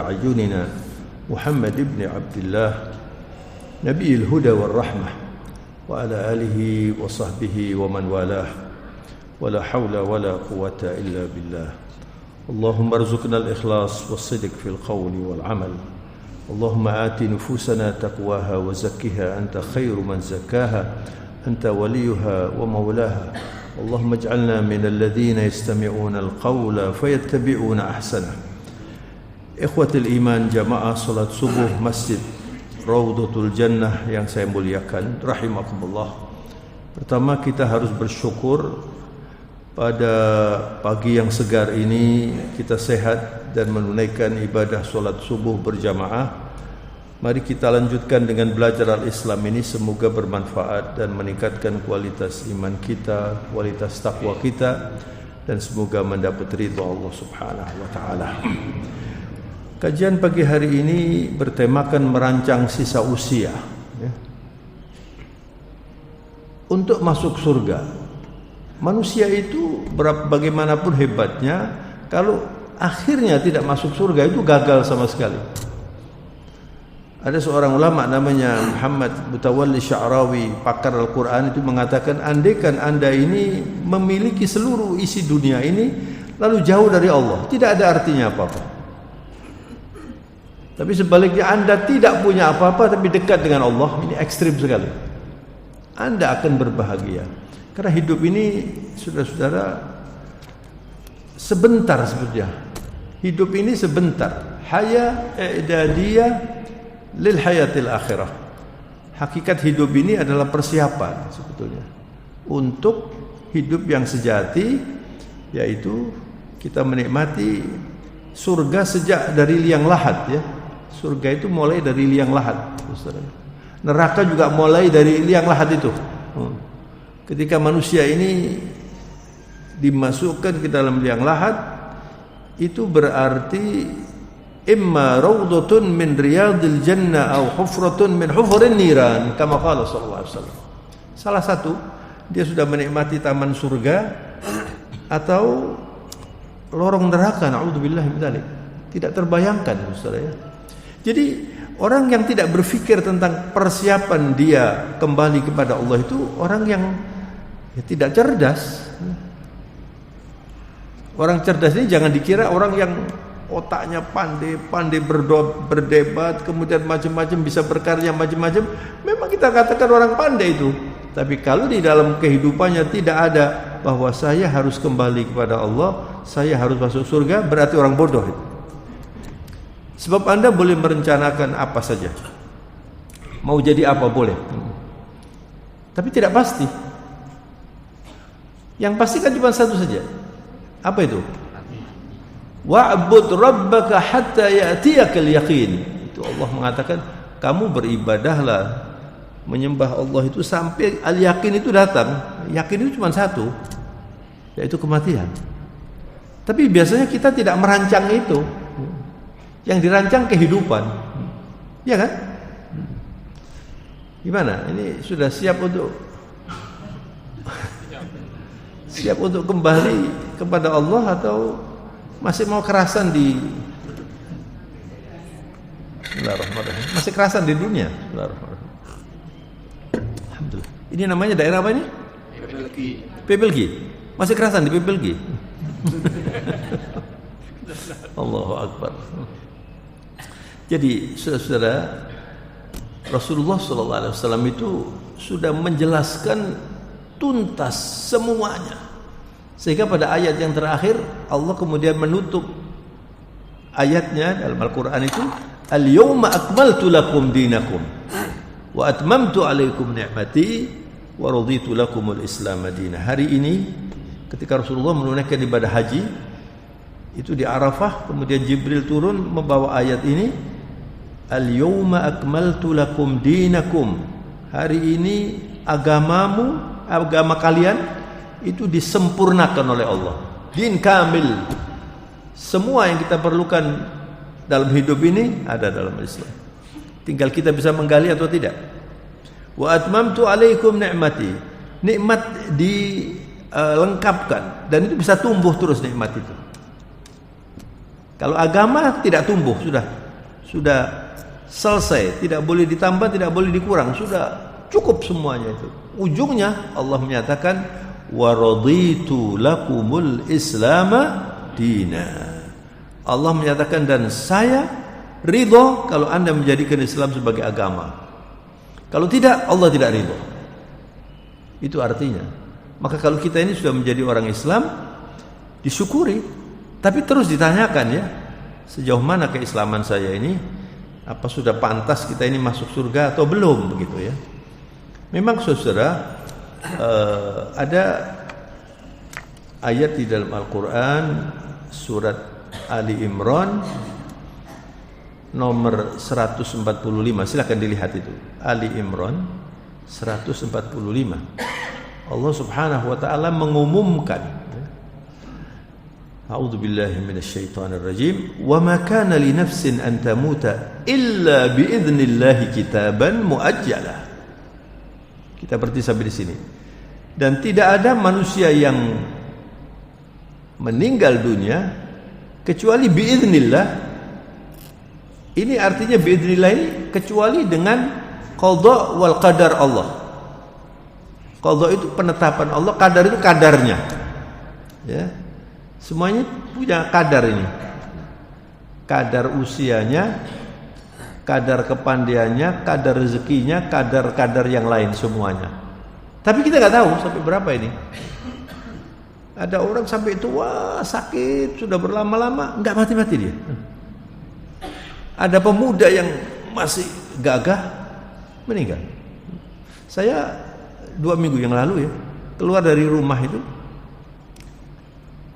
أعيننا محمد بن عبد الله نبي الهدى والرحمة وعلى آله وصحبه ومن والاه ولا حول ولا قوة إلا بالله اللهم ارزقنا الإخلاص والصدق في القول والعمل اللهم آت نفوسنا تقواها وزكها أنت خير من زكاها أنت وليها ومولاها اللهم اجعلنا من الذين يستمعون القول فيتبعون أحسنه Ikhwatul iman jamaah salat subuh Masjid Raudhatul Jannah yang saya muliakan rahimakumullah. Pertama kita harus bersyukur pada pagi yang segar ini kita sehat dan menunaikan ibadah solat subuh berjamaah. Mari kita lanjutkan dengan belajar al-Islam ini, semoga bermanfaat dan meningkatkan kualitas iman kita, kualitas takwa kita, dan semoga mendapat ridha Allah Subhanahu wa taala. Kajian pagi hari ini bertemakan merancang sisa usia ya. Untuk masuk surga. Manusia itu bagaimanapun hebatnya, kalau akhirnya tidak masuk surga itu gagal sama sekali. Ada seorang ulama namanya Muhammad Mutawalli Sya'rawi, pakar Al-Quran, itu mengatakan, andaikan anda ini memiliki seluruh isi dunia ini lalu jauh dari Allah, tidak ada artinya apa-apa. Tapi sebaliknya anda tidak punya apa-apa tapi dekat dengan Allah, ini ekstrim sekali. Anda akan berbahagia. Karena hidup ini, saudara-saudara, sebentar sebetulnya. Hidup ini sebentar. Haya i'dadiyah lil hayatil akhirah. Hakikat hidup ini adalah persiapan sebetulnya untuk hidup yang sejati, yaitu kita menikmati surga sejak dari liang lahat ya. Surga itu mulai dari liang lahat. Neraka juga mulai dari liang lahat itu. Ketika manusia ini dimasukkan ke dalam liang lahat, itu berarti imma raudhatun min riyadil jannah atau hufratun min hufurin niran, kama qala sallallahu alaihi wasallam. Salah satu, dia sudah menikmati taman surga atau lorong neraka, naudzubillah min dzalik. Tidak terbayangkan, Saudara ya. Jadi orang yang tidak berfikir tentang persiapan dia kembali kepada Allah itu orang yang tidak cerdas. Orang cerdas ini jangan dikira orang yang otaknya pandai berdebat, kemudian macam-macam, bisa berkarya macam-macam. Memang kita katakan orang pandai itu. Tapi kalau di dalam kehidupannya tidak ada bahwa saya harus kembali kepada Allah, saya harus masuk surga, berarti orang bodoh itu. Sebab anda boleh merencanakan apa saja, mau jadi apa boleh, tapi tidak pasti. Yang pasti kan cuma satu saja. Apa itu? Wa'bud rabbaka hatta ya'tiyakal yaqin. Itu Allah mengatakan, kamu beribadahlah, menyembah Allah itu sampai al-yaqin itu datang. Yakin itu cuma satu, yaitu kematian. Tapi biasanya kita tidak merancang itu. Yang dirancang kehidupan. Ya kan? Gimana? Ini sudah siap untuk kembali kepada Allah atau masih mau kerasan di Bismillahirrahmanirrahim. Masih kerasan di dunia. Bismillahirrahmanirrahim. Alhamdulillah. Ini namanya daerah apa ini? Pebelgi. Masih kerasan di Pebelgi. Allahu Akbar. Jadi saudara-saudara, Rasulullah SAW itu sudah menjelaskan tuntas semuanya, sehingga pada ayat yang terakhir Allah kemudian menutup ayatnya dalam Al-Quran itu, al-yawma akmaltu lakum dinakum wa atmamtu alaikum ni'mati wa raditu lakumul islam madinah. Hari ini ketika Rasulullah menunaikan ibadah haji itu di Arafah, kemudian Jibril turun membawa ayat ini, al-yawma akmaltu lakum dinakum. Hari ini agama kalian itu disempurnakan oleh Allah. Din kamil. Semua yang kita perlukan dalam hidup ini ada dalam Islam. Tinggal kita bisa menggali atau tidak. Wa atmamtu alaikum ni'mati. Nikmat dilengkapkan dan itu bisa tumbuh terus nikmat itu. Kalau agama tidak tumbuh, sudah selesai, tidak boleh ditambah, tidak boleh dikurang, sudah cukup semuanya itu. Ujungnya Allah menyatakan wa raditu lakumul islama dina. Allah menyatakan dan saya ridho kalau Anda menjadikan Islam sebagai agama. Kalau tidak, Allah tidak ridho. Itu artinya. Maka kalau kita ini sudah menjadi orang Islam, disyukuri, tapi terus ditanyakan ya, sejauh mana keislaman saya ini, apa sudah pantas kita ini masuk surga atau belum, begitu ya. Memang saudara, ada ayat di dalam Al-Quran surat Ali Imran nomor 145, silakan dilihat itu, Ali Imran 145. Allah Subhanahu wa taala mengumumkan, A'udzubillahi minasyaitonir rajim, wa ma kana li nafsin an tamuta illa bi idznillah kitaban muajjalah. Kita berhenti sampai di sini. Dan tidak ada manusia yang meninggal dunia kecuali biidznillah. Ini artinya biidznillah ini kecuali dengan qada wal qadar Allah. Qada itu penetapan Allah, qadar itu kadarnya. Ya. Semuanya punya kadar ini. Kadar usianya, kadar kepandiannya, kadar rezekinya, kadar-kadar yang lain semuanya. Tapi kita nggak tahu sampai berapa ini. Ada orang sampai tua, sakit, sudah berlama-lama, nggak mati-mati dia. Ada pemuda yang masih gagah, meninggal. Saya 2 minggu yang lalu ya, keluar dari rumah itu,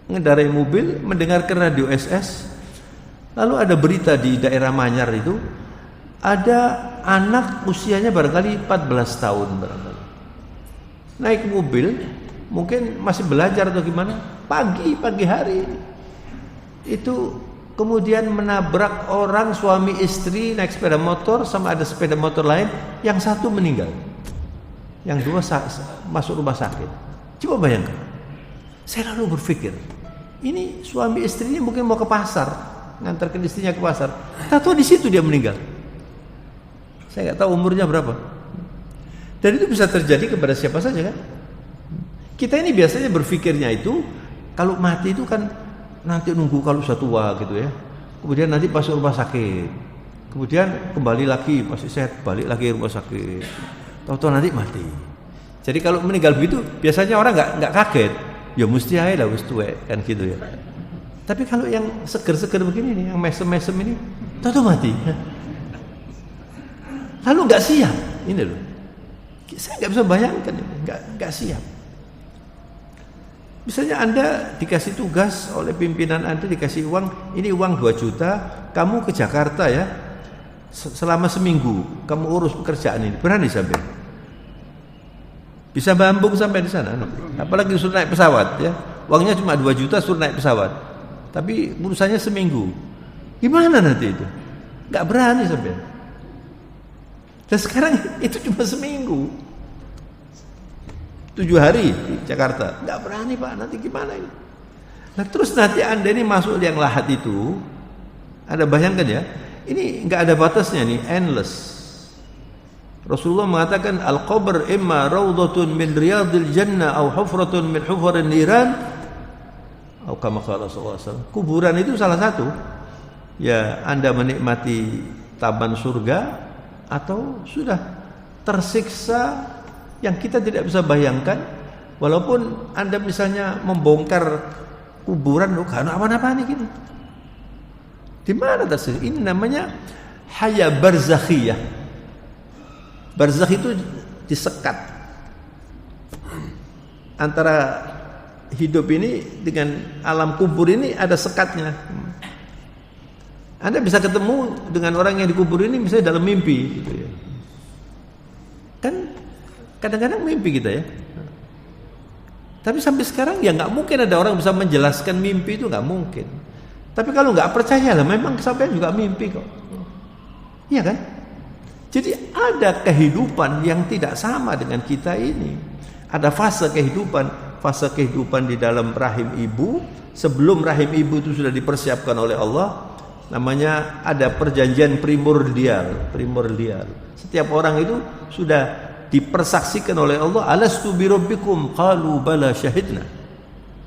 mengendarai mobil, mendengarkan radio SS, lalu ada berita di daerah Manyar itu, ada anak usianya barangkali 14 tahun barangkali. Naik mobil, mungkin masih belajar atau gimana, pagi hari itu kemudian menabrak orang suami istri naik sepeda motor, sama ada sepeda motor lain, yang satu meninggal, yang dua masuk rumah sakit. Coba bayangkan. Saya lalu berpikir, ini suami istri ini mungkin mau ke pasar, ngantarkan istrinya ke pasar, tahu di situ dia meninggal. Saya nggak tahu umurnya berapa. Dan itu bisa terjadi kepada siapa saja kan. Kita ini biasanya berpikirnya itu, kalau mati itu kan nanti nunggu kalau sudah tua gitu ya. Kemudian nanti pas rumah sakit, kemudian kembali lagi masih sehat, balik lagi rumah sakit. Tahu-tahu nanti mati. Jadi kalau meninggal begitu, biasanya orang nggak kaget. Ya mesti aja lah wis tuwek kan gitu ya. Tapi kalau yang seger-seger begini nih, yang mesem-mesem ini, tahu-tahu mati. Lalu nggak siap, ini loh. Saya nggak bisa bayangkan, nggak siap. Misalnya Anda dikasih tugas oleh pimpinan Anda, dikasih uang, ini uang 2 juta, kamu ke Jakarta ya, selama seminggu, kamu urus pekerjaan ini, berani sampai? Bisa bambung sampai di sana, apalagi suruh naik pesawat ya, uangnya cuma 2 juta suruh naik pesawat, tapi urusannya seminggu, gimana nanti itu? Nggak berani sampai. Dan sekarang itu cuma seminggu, 7 hari di Jakarta, nggak berani Pak, nanti gimana ini? Nah terus nanti Anda ini masuk yang lahat itu, Anda bayangkan ya, ini nggak ada batasnya nih, endless. Rasulullah mengatakan al-qabr imma raudhatun min riyadil jannah au hufratun min hufarin niran, atau kama qala sallallahu alaihi wasallam. Kuburan itu salah satu, ya Anda menikmati taman surga atau sudah tersiksa yang kita tidak bisa bayangkan. Walaupun Anda misalnya membongkar kuburan, kan apa-apa nih gini. Di mana tersiksa? Ini namanya haya barzakhiyah. Barzakh itu disekat antara hidup ini dengan alam kubur, ini ada sekatnya. Anda bisa ketemu dengan orang yang dikubur ini misalnya dalam mimpi gitu ya. Kan kadang-kadang mimpi kita ya. Tapi sampai sekarang ya nggak mungkin ada orang bisa menjelaskan mimpi itu, nggak mungkin. Tapi kalau nggak percaya lah, memang sampai juga mimpi kok. Iya kan? Jadi ada kehidupan yang tidak sama dengan kita ini. Ada fase kehidupan fase kehidupan di dalam rahim ibu, sebelum rahim ibu itu sudah dipersiapkan oleh Allah, namanya ada perjanjian primordial. Setiap orang itu sudah dipersaksikan oleh Allah, alastu birabbikum qalu bala syahidna.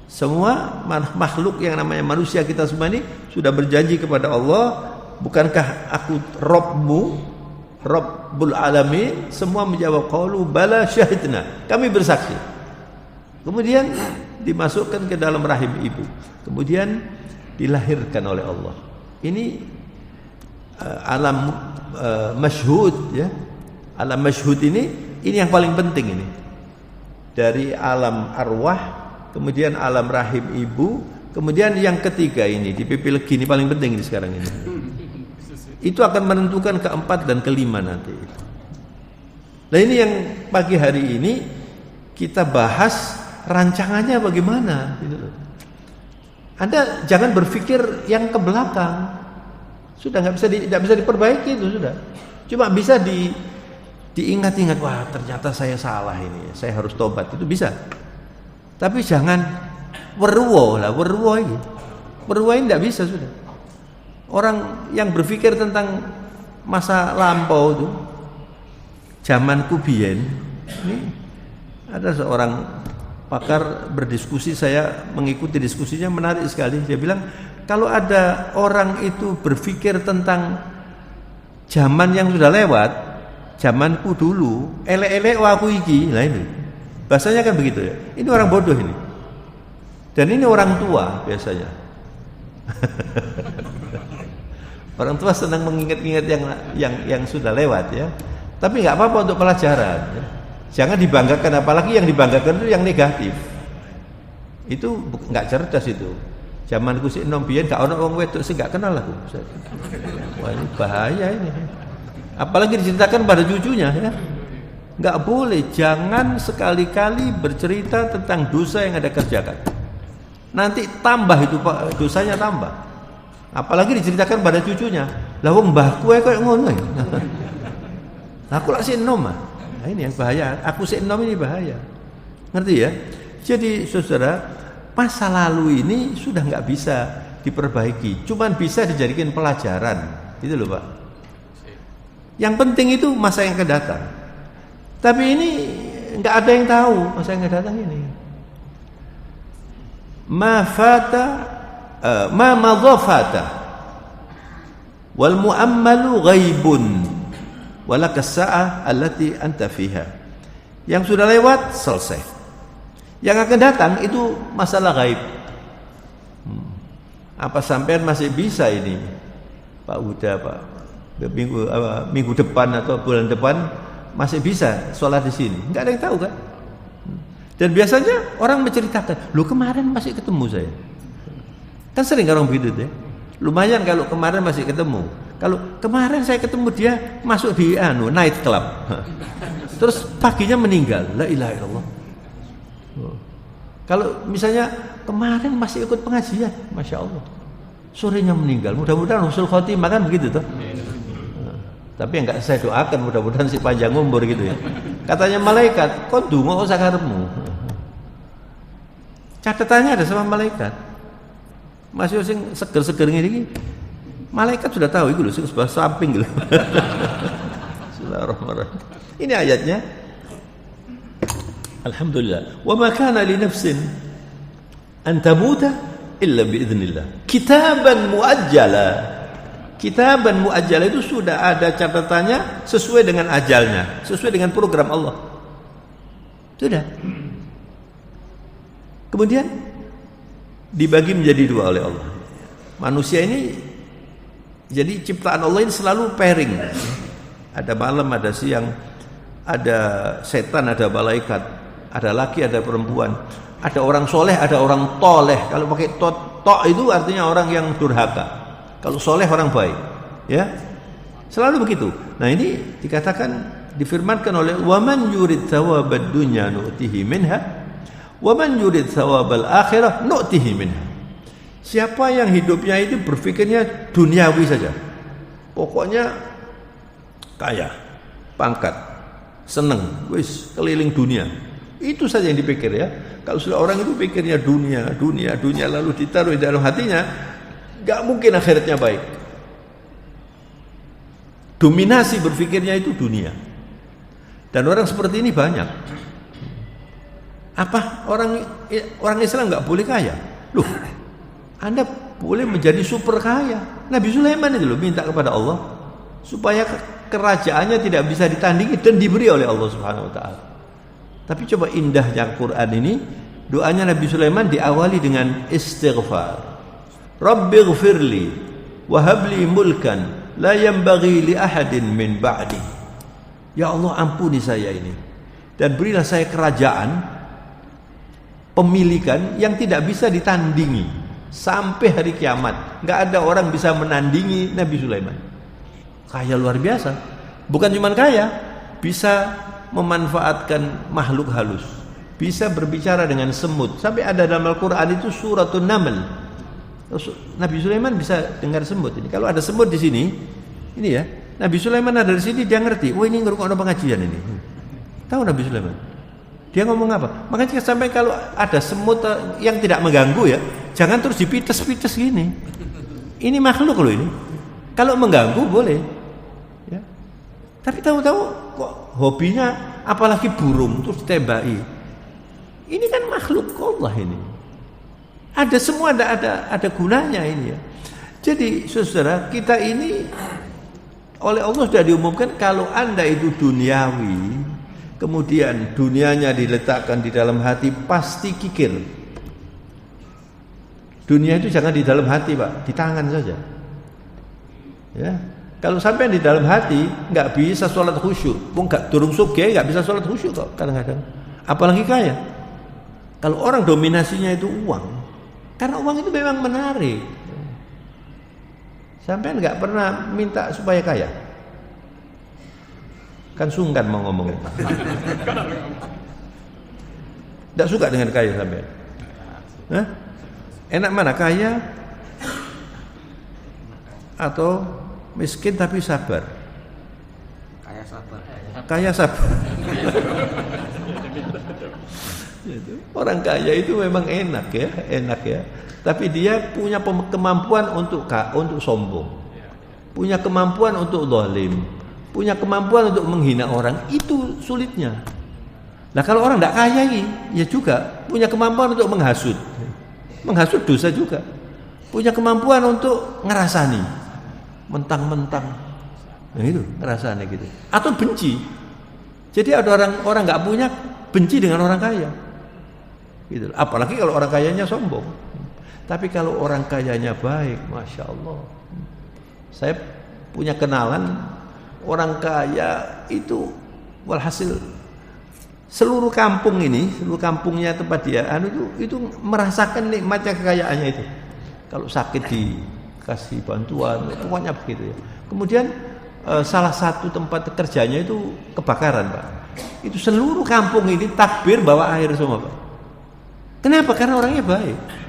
Semua makhluk yang namanya manusia kita semua ini sudah berjanji kepada Allah, bukankah aku Rabbmu, Rabbul Alamin? Semua menjawab qalu bala syahidna, kami bersaksi. Kemudian dimasukkan ke dalam rahim ibu, kemudian dilahirkan oleh Allah. Ini alam masyhud, ya. Alam masyhud ini yang paling penting ini. Dari alam arwah, kemudian alam rahim ibu, kemudian yang ketiga ini di pipi legi ini paling penting ini sekarang ini. Itu akan menentukan keempat dan kelima nanti. Nah ini yang pagi hari ini kita bahas rancangannya bagaimana. Anda jangan berpikir yang ke belakang. Sudah tidak bisa diperbaiki itu sudah. Cuma bisa diingat-ingat, wah ternyata saya salah ini, saya harus tobat, itu bisa. Tapi jangan werwo ini. Werwo ini tidak bisa sudah. Orang yang berpikir tentang masa lampau itu, zaman kubien, ini ada seorang pakar berdiskusi, saya mengikuti diskusinya, menarik sekali. Dia bilang, kalau ada orang itu berpikir tentang zaman yang sudah lewat, zamanku dulu, elek-elek aku iki, nah ini bahasanya kan begitu ya. Ini orang bodoh ini, dan ini orang tua biasanya. Orang tua senang mengingat-ingat yang sudah lewat ya. Tapi nggak apa-apa untuk pelajaran ya. Jangan dibanggakan, apalagi yang dibanggakan itu yang negatif. Itu nggak cerdas itu. Zamanku sik enom biyen gak ono wong wedok sing gak kenal aku. Wah, ini bahaya ini. Apalagi diceritakan pada cucunya ya. Nggak boleh, jangan sekali-kali bercerita tentang dosa yang ada kerjakan. Nanti tambah itu Pak, dosanya tambah. Apalagi diceritakan pada cucunya. Lah wong mbahku koyo ngono ya. Aku lak sik enom ah. Nah, ini yang bahaya. Aku sik enom ini bahaya. Ngerti ya? Jadi saudara, masa lalu ini sudah nggak bisa diperbaiki. Cuman bisa dijadikan pelajaran. Itu loh Pak. Yang penting itu masa yang akan datang. Tapi ini nggak ada yang tahu masa yang akan datang ini. Ma madha fata wal muammalu ghaibun walaka sa'ah allati anta fiha. Yang sudah lewat selesai. Yang akan datang itu masalah gaib. Apa sampean masih bisa ini Pak Huda, Pak, minggu depan atau bulan depan masih bisa sholat di sini? Enggak ada yang tahu kan? Dan biasanya orang menceritakan, "Loh kemarin masih ketemu saya." Kan sering orang begitu ya. Lumayan kalau kemarin masih ketemu. Kalau kemarin saya ketemu dia masuk di night club. Terus paginya meninggal. La ilaha illallah. Kalau misalnya kemarin masih ikut pengajian, Masya Allah, sorenya meninggal. Mudah-mudahan husnul khotimah kan begitu toh. Tapi enggak saya doakan, mudah-mudahan si panjang umur gitu ya. Katanya malaikat, kok ndonga kok sakarepmu. Catatannya ada sama malaikat. Masih sing seger-seger ngene iki. Malaikat sudah tahu itu loh, sing sebelah samping gitu. Bismillahirrahmanirrahim. Ini ayatnya. Alhamdulillah. Wa ma kana li nafsin an tamuta illa bi idznillah. Kitaban muajjala. Kitaban muajjala itu sudah ada catatannya sesuai dengan ajalnya, sesuai dengan program Allah. Sudah. Kemudian dibagi menjadi dua oleh Allah. Manusia ini jadi ciptaan Allah ini selalu pairing. Ada malam, ada siang, ada setan, ada malaikat, ada laki, ada perempuan, ada orang soleh, ada orang toleh. Kalau pakai tok itu artinya orang yang durhaka. Kalau soleh orang baik, ya selalu begitu. Nah ini dikatakan, difirmankan oleh waman yurid thawabad dunya nu'tihi minha waman yurid thawabal akhirah nu'tihi minha. Siapa yang hidupnya itu berpikirnya duniawi saja, pokoknya kaya, pangkat, seneng, wis keliling dunia, Itu saja yang dipikir ya. Kalau sudah orang itu pikirnya dunia lalu ditaruh di dalam hatinya, gak mungkin akhiratnya baik. Dominasi berpikirnya itu dunia. Dan orang seperti ini banyak. Apa orang Islam gak boleh kaya? Loh, Anda boleh menjadi super kaya. Nabi Sulaiman itu loh minta kepada Allah supaya kerajaannya tidak bisa ditandingi dan diberi oleh Allah Subhanahu wa taala. Tapi coba indahnya Quran ini, doanya Nabi Sulaiman diawali dengan istighfar. Rabbighfirli wa habli mulkan la yanbaghi li ahadin min ba'di. Ya Allah, ampuni saya ini dan berilah saya kerajaan, pemilikan yang tidak bisa ditandingi sampai hari kiamat. Enggak ada orang bisa menandingi Nabi Sulaiman. Kaya luar biasa. Bukan cuma kaya, bisa memanfaatkan makhluk halus, bisa berbicara dengan semut. Sampai ada dalam Al-Quran itu suratun Naml. Nabi Sulaiman bisa dengar semut ini. Kalau ada semut di sini, ini ya, Nabi Sulaiman ada di sini, dia ngerti. Oh, ini ngerungokno pengajian ini. Tahu Nabi Sulaiman? Dia ngomong apa? Makanya sampai kalau ada semut yang tidak mengganggu ya, jangan terus dipites-pites gini. Ini makhluk loh ini. Kalau mengganggu boleh. Ya. Tapi tahu-tahu kok hobinya apalagi burung terus ditembaki. Ini kan makhluk Allah ini. Ada semua, ada gunanya ini ya. Jadi saudara, kita ini oleh Allah sudah diumumkan kalau Anda itu duniawi, kemudian dunianya diletakkan di dalam hati, pasti kikir. Dunia itu jangan di dalam hati, Pak, di tangan saja. Ya. Kalau sampai di dalam hati nggak bisa sholat khusyuk, nggak turun sugih nggak bisa sholat khusyuk kok kadang-kadang. Apalagi kaya. Kalau orang dominasinya itu uang, karena uang itu memang menarik. Sampai nggak pernah minta supaya kaya. Kan sungkan mau ngomong. Nggak suka dengan kaya sampai. Hah? Enak mana, kaya atau miskin tapi sabar? Kaya sabar. Orang kaya itu memang enak ya. Tapi dia punya kemampuan untuk sombong, punya kemampuan untuk zalim, punya kemampuan untuk menghina orang. Itu sulitnya. Nah kalau orang tidak kaya ya juga punya kemampuan untuk menghasut dosa juga, punya kemampuan untuk ngerasani, mentang-mentang, nah itu ngerasani gitu, atau benci. Jadi ada orang nggak punya benci dengan orang kaya, gitu. Apalagi kalau orang kayanya sombong. Tapi kalau orang kayanya baik, masya Allah. Saya punya kenalan orang kaya itu, walhasil seluruh kampung ini, seluruh kampungnya tempat dia itu merasakan nikmatnya kekayaannya itu. Kalau sakit dikasih bantuan, pokoknya begitu ya. Kemudian salah satu tempat kerjanya itu kebakaran, Pak. Itu seluruh kampung ini takbir bawa air semua, Pak. Kenapa? Karena orangnya baik.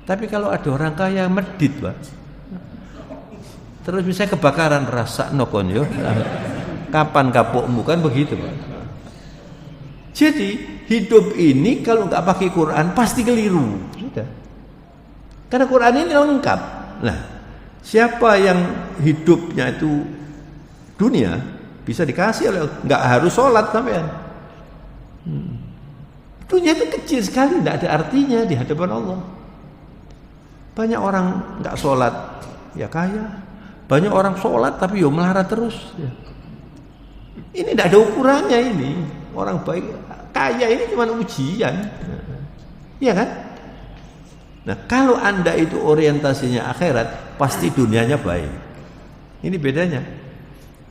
Tapi kalau ada orang kaya medit, Pak, terus misalnya kebakaran, rasa nokon yo, kapan kapokmu, kan begitu, Pak. Jadi hidup ini kalau nggak pakai Quran pasti keliru, sudah. Karena Quran ini lengkap. Nah, siapa yang hidupnya itu dunia bisa dikasih oleh, nggak harus sholat sampean. Dunia itu kecil sekali, tidak ada artinya di hadapan Allah. Banyak orang nggak sholat ya kaya, banyak orang sholat tapi yo melarat terus. Ya. Ini tidak ada ukurannya ini. Orang baik kaya ini cuma ujian, iya kan? Nah kalau Anda itu orientasinya akhirat, pasti dunianya baik. Ini bedanya.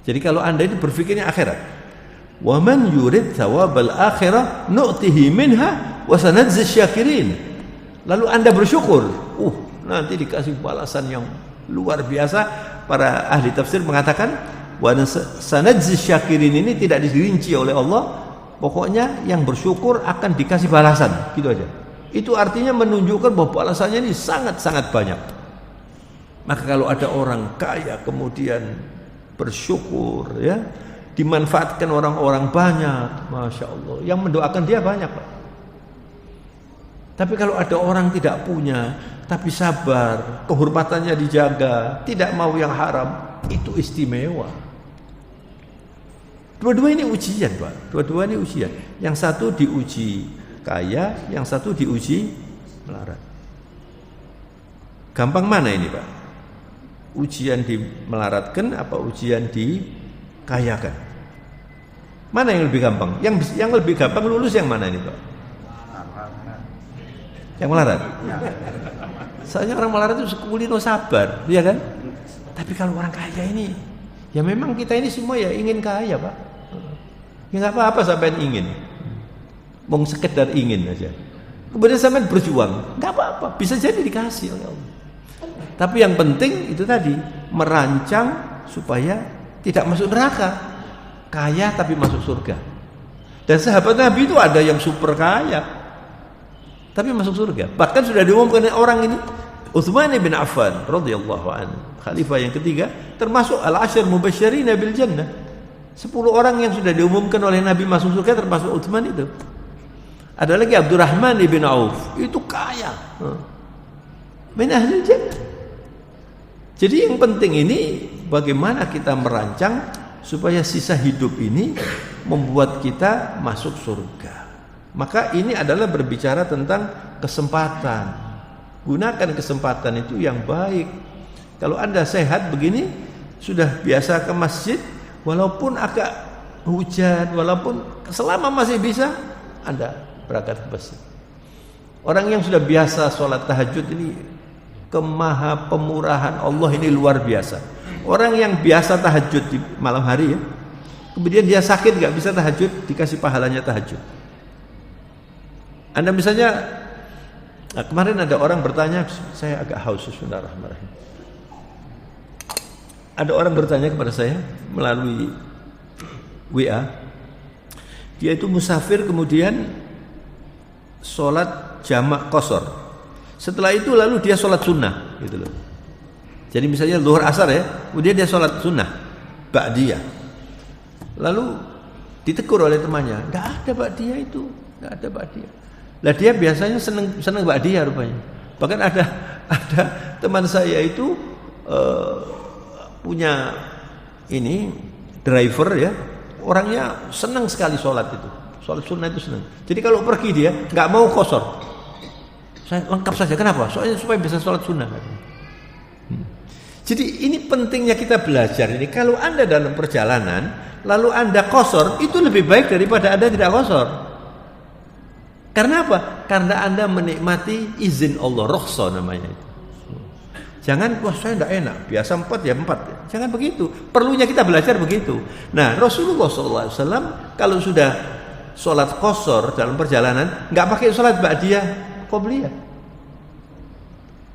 Jadi kalau Anda itu berpikirnya akhirat, wa man yurid thawabal akhirah nu'tihi minha wa sanadzzi syakirin. Lalu Anda bersyukur, nanti dikasih balasan yang luar biasa. Para ahli tafsir mengatakan wa sanadzzi syakirin ini tidak dirinci oleh Allah. Pokoknya yang bersyukur akan dikasih balasan, gitu aja. Itu artinya menunjukkan bahwa balasannya ini sangat-sangat banyak. Maka kalau ada orang kaya kemudian bersyukur ya, dimanfaatkan orang-orang banyak, Masya Allah. Yang mendoakan dia banyak, Pak. Tapi kalau ada orang tidak punya, tapi sabar, kehormatannya dijaga, tidak mau yang haram, itu istimewa. Dua-dua ini ujian, Pak. Dua-dua ini ujian. Yang satu diuji kaya, yang satu diuji melarat. Gampang mana ini, Pak? Ujian dimelaratkan apa ujian dikayakan? Mana yang lebih gampang? Yang lebih gampang lulus yang mana ini, Pak? Yang melarat. Soalnya orang melarat itu kulino sabar, ya kan? Tapi kalau orang kaya ini, ya memang kita ini semua ya ingin kaya, Pak. Ya nggak apa-apa sampean ingin, mau sekedar ingin aja. Kemudian sampean berjuang, nggak apa-apa, bisa jadi dikasih oleh Allah. Tapi yang penting itu tadi merancang supaya tidak masuk neraka, kaya tapi masuk surga. Dan sahabat Nabi itu ada yang super kaya, tapi masuk surga. Bahkan sudah diumumkan orang ini, Utsman bin Affan radhiyallahu anhu, khalifah yang ketiga, termasuk al-ashar mubasysyirin bil jannah. 10 orang yang sudah diumumkan oleh Nabi masuk surga termasuk Utsman itu. Ada lagi Abdurrahman bin Auf, itu kaya. Min ahli jannah. Jadi yang penting ini bagaimana kita merancang supaya sisa hidup ini membuat kita masuk surga. Maka ini adalah berbicara tentang kesempatan. Gunakan kesempatan itu yang baik. Kalau Anda sehat begini, sudah biasa ke masjid, walaupun agak hujan, walaupun selama masih bisa, Anda berangkat ke masjid. Orang yang sudah biasa sholat tahajud ini, kemaha pemurahan Allah ini luar biasa. Orang yang biasa tahajud di malam hari ya, kemudian dia sakit gak bisa tahajud, dikasih pahalanya tahajud. Anda misalnya, kemarin ada orang bertanya, saya agak haus, bismillahirrahmanirrahim. Ada orang bertanya kepada saya melalui WA, dia itu musafir kemudian sholat jamak qashar. Setelah itu lalu dia sholat sunnah, gitu loh. Jadi misalnya zuhur asar ya, kemudian dia sholat sunnah, ba'diyah. Lalu ditegur oleh temannya, nggak ada ba'diyah itu, nggak ada ba'diyah. Lah dia biasanya seneng ba'diyah rupanya. Bahkan ada teman saya itu punya ini driver ya, orangnya senang sekali sholat itu, sholat sunnah itu senang. Jadi kalau pergi dia nggak mau qashar. Saya lengkap saja. Kenapa? Soalnya supaya bisa sholat sunnah. Jadi ini pentingnya kita belajar ini. Kalau Anda dalam perjalanan, lalu Anda qashar, itu lebih baik daripada Anda tidak qashar. Karena apa? Karena Anda menikmati izin Allah, rukhsah namanya itu. Jangan, wah saya tidak enak, biasa 4 ya 4. Jangan begitu. Perlunya kita belajar begitu. Nah, Rasulullah SAW kalau sudah sholat qashar dalam perjalanan, nggak pakai sholat ba'diyah qobliyah.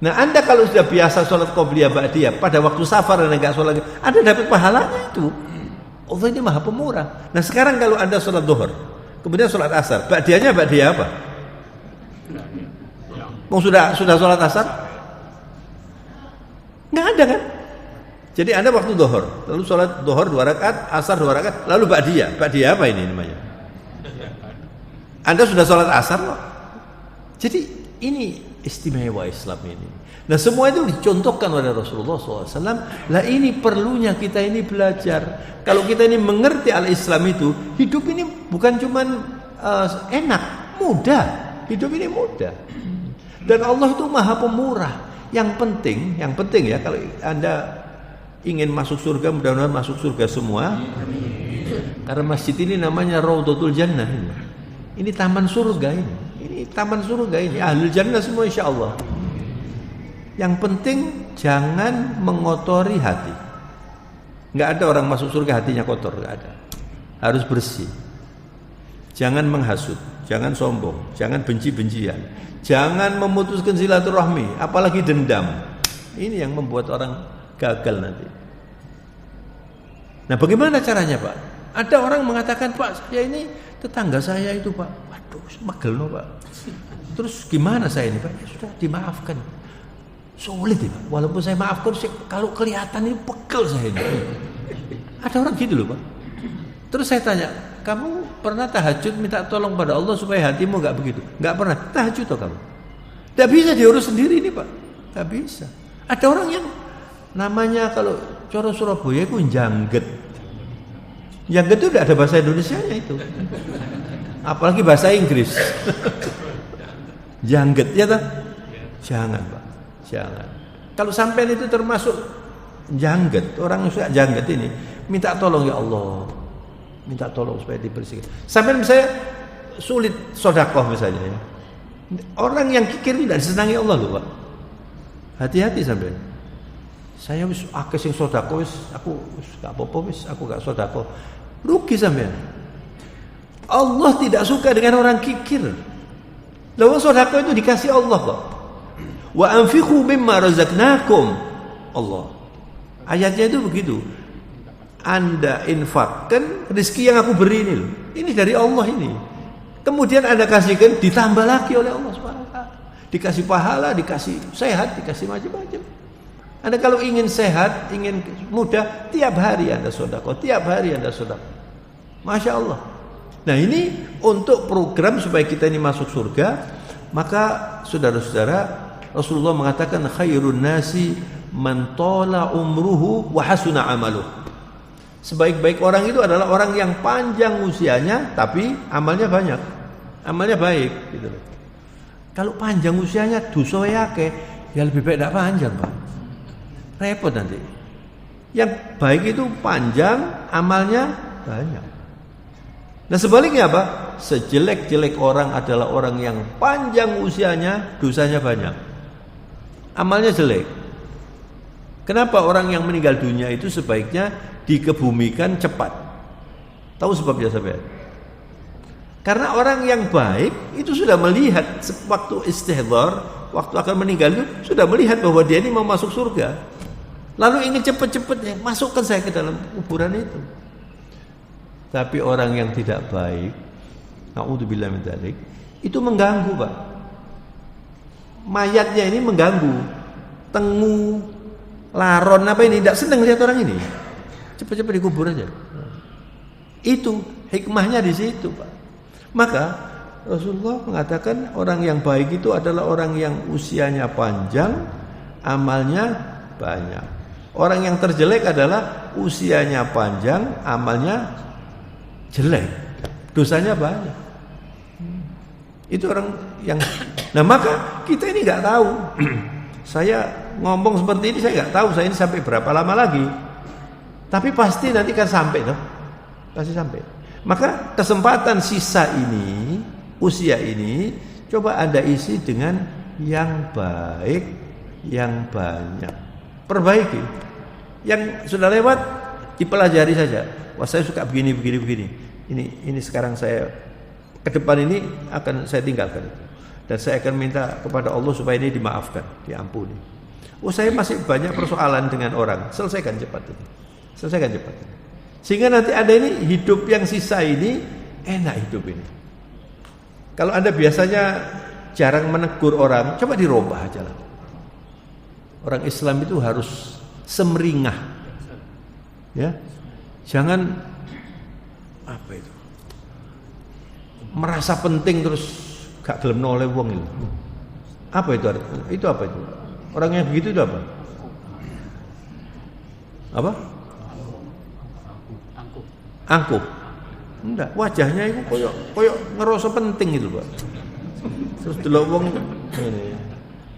Nah, Anda kalau sudah biasa sholat qobliyah ba'diyah pada waktu safar dan enggak sholat, Anda dapat pahalanya itu. Allah ini Maha Pemurah. Nah, sekarang kalau Anda sholat zuhur, kemudian sholat asar, ba'diyahnya ba'diyah apa? Mau sudah sholat asar? Enggak ada kan? Jadi Anda waktu zuhur, lalu sholat zuhur 2 rakaat, asar 2 rakaat, lalu ba'diyah. Ba'diyah apa ini namanya? Anda sudah sholat asar loh. Jadi ini istimewa Islam ini. Nah, semua itu dicontohkan oleh Rasulullah SAW. Lah ini perlunya kita ini belajar. Kalau kita ini mengerti al-Islam itu, hidup ini bukan cuman enak, mudah. Hidup ini mudah. Dan Allah itu Maha Pemurah. Yang penting ya, kalau Anda ingin masuk surga, mudah-mudahan masuk surga semua. Karena masjid ini namanya Raudhatul Jannah. Ini taman surga ini. Ini taman surga ini, ahlul jannah semua insyaallah. Yang penting jangan mengotori hati. Enggak ada orang masuk surga hatinya kotor, enggak ada. Harus bersih. Jangan menghasut, jangan sombong, jangan benci-bencian, jangan memutuskan silaturahmi, apalagi dendam. Ini yang membuat orang gagal nanti. Nah, bagaimana caranya, Pak? Ada orang mengatakan, Pak, saya ini tetangga saya itu, Pak. Waduh, magel no, Pak. Terus gimana saya ini, Pak? Ya sudah, dimaafkan. Sulit ya, Pak. Walaupun saya maafkan, kalau kelihatan ini pegel saya ini. Ada orang gitu loh, Pak. Terus saya tanya, kamu pernah tahajud minta tolong pada Allah supaya hatimu nggak begitu? Nggak pernah. Tahajud toh kamu? Nggak bisa diurus sendiri ini Pak. Nggak bisa. Ada orang yang namanya kalau coro Surabaya itu jangget. Jangget itu udah ada bahasa Indonesianya itu. Apalagi bahasa Inggris. Jangget ya toh? Jangan Pak. Jangan. Kalau sampai itu termasuk jangget, orang suka jangget ini, minta tolong ya Allah. Minta tolong supaya dibersihkan. Sampai misalnya sulit sedekah misalnya ya. Orang yang kikir tidak disenangi Allah loh Pak. Hati-hati sampai. Saya wis akeh sing sedekah wis aku wis gak apa-apa wis aku gak sedekah. Rugi sampean. Allah tidak suka dengan orang kikir. Lalu sedekah itu dikasih Allah kok. Wa anfiqu mimma razaqnakum. Allah. Ayatnya itu begitu. Anda infakkan rezeki yang aku beri ini loh. Ini dari Allah ini. Kemudian Anda kasihkan ditambah lagi oleh Allah SWT. Dikasih pahala, dikasih sehat, dikasih macam-macam. Anda kalau ingin sehat, ingin mudah, tiap hari Anda sedekah, tiap hari Anda sedekah. Masya Allah. Nah ini untuk program supaya kita ini masuk surga, maka saudara-saudara, Rasulullah mengatakan khairun nasi man tala umruhu wa hasuna amaluh. Sebaik-baik orang itu adalah orang yang panjang usianya tapi amalnya banyak. Amalnya baik gitu. Kalau panjang usianya dosa akeh, ya lebih baik tidak panjang, Pak. Repot nanti. Yang baik itu panjang, amalnya banyak. Nah sebaliknya apa? Sejelek-jelek orang adalah orang yang panjang usianya, dosanya banyak. Amalnya jelek. Kenapa orang yang meninggal dunia itu sebaiknya dikebumikan cepat? Tahu sebabnya sampean? Karena orang yang baik itu sudah melihat waktu istihdhar, waktu akan meninggal itu sudah melihat bahwa dia ini mau masuk surga. Lalu ingin cepat-cepatnya masukkan saya ke dalam kuburan itu. Tapi orang yang tidak baik, naudzubillah min dzalik, itu mengganggu, Pak. Mayatnya ini mengganggu. Tengu, laron apa ini, tidak senang lihat orang ini. Cepat-cepat dikubur aja. Itu hikmahnya di situ, Pak. Maka Rasulullah mengatakan orang yang baik itu adalah orang yang usianya panjang, amalnya banyak. Orang yang terjelek adalah usianya panjang, amalnya jelek, dosanya banyak. Itu orang yang. Nah maka kita ini nggak tahu. Saya ngomong seperti ini saya nggak tahu saya ini sampai berapa lama lagi. Tapi pasti nanti kan sampai toh. Pasti sampai. Maka kesempatan sisa ini, usia ini, coba Anda isi dengan yang baik, yang banyak. Perbaiki. Yang sudah lewat dipelajari saja. Wah, saya suka begini. Ini sekarang saya ke depan ini akan saya tinggalkan. Dan saya akan minta kepada Allah supaya ini dimaafkan, diampuni. Oh, saya masih banyak persoalan dengan orang. Selesaikan cepat itu. Selesaikan cepat. Sehingga nanti Anda ini hidup yang sisa ini enak hidup ini. Kalau Anda biasanya jarang menegur orang, coba dirubah aja lah. Orang Islam itu harus semeringah. Ya. Jangan apa itu? Merasa penting terus gak gelem noleh wong itu. Apa itu artinya? Itu apa itu? Orang yang begitu itu apa? Apa? Angkuh. Enggak, wajahnya itu koyok ngerasa penting gitu, Pak. Terus delok wong ngene.